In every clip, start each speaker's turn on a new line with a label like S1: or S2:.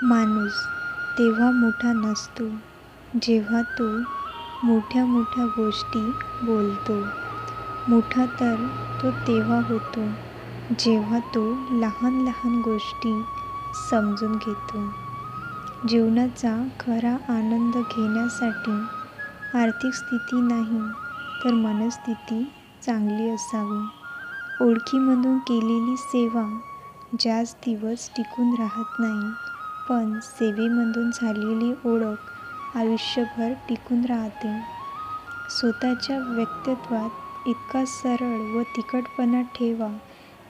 S1: माणूस तेव्हा मोठा नसतो जेव्हा तो मोठ्या मोठ्या गोष्टी बोलतो. मोठा तर तो तेव्हा होतो जेव्हा तो लहान लहान गोष्टी समजून घेतो. जीवनाचा खरा आनंद घेण्यासाठी आर्थिक स्थिती नाही तर मनस्थिती चांगली असावी. ओळखीमधून केलेली सेवा जास्त दिवस टिकून राहत नाही, पण सेवेमधून झालेली ओळख आयुष्यभर टिकून राहते. स्वतःच्या व्यक्तित्वात इतका सरळ व तिखटपणा ठेवा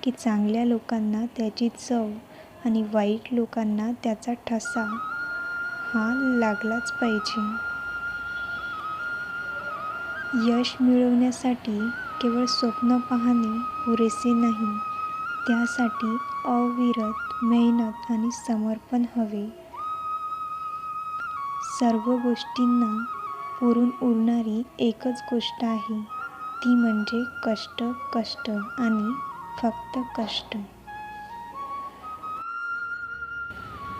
S1: की चांगल्या लोकांना त्याची चव आणि वाईट लोकांना त्याचा ठसा हा लागलाच पाहिजे. यश मिळवण्यासाठी केवळ स्वप्न पाहणे पुरेसे नाही, त्यासाठी अविरत मेहनत आणि समर्पण हवे. सर्व गोष्टींना पुरून उरणारी एकच गोष्ट आहे, ती म्हणजे कष्ट, कष्ट आणि फक्त कष्ट.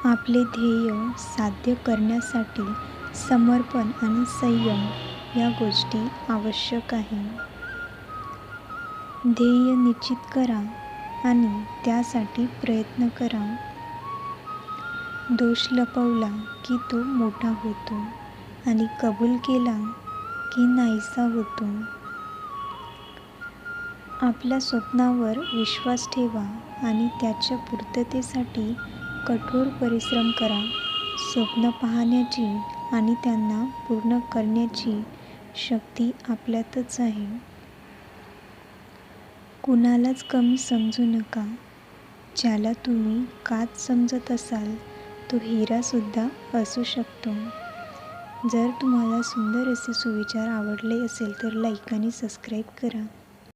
S1: आपले ध्येय साध्य करण्यासाठी समर्पण आणि संयम या गोष्टी आवश्यक आहे. ध्येय निश्चित करा आणि त्यासाठी प्रयत्न करा. दोष लपवला की तो मोठा होतो आणि कबूल केला की नाहीसा होतो. आपल्या स्वप्नावर विश्वास ठेवा आणि त्याच्या पूर्ततेसाठी कठोर परिश्रम करा. स्वप्न पाहण्याची आणि त्यांना पूर्ण करण्याची शक्ती आपल्यातच आहे. कुणालाच कमी समजू नका. ज्याला तुम्ही काच समजत असाल तो हिरासुद्धा असू शकतो. जर तुम्हाला सुंदर असे सुविचार आवडले असेल तर लाईक आणि सबस्क्राईब करा.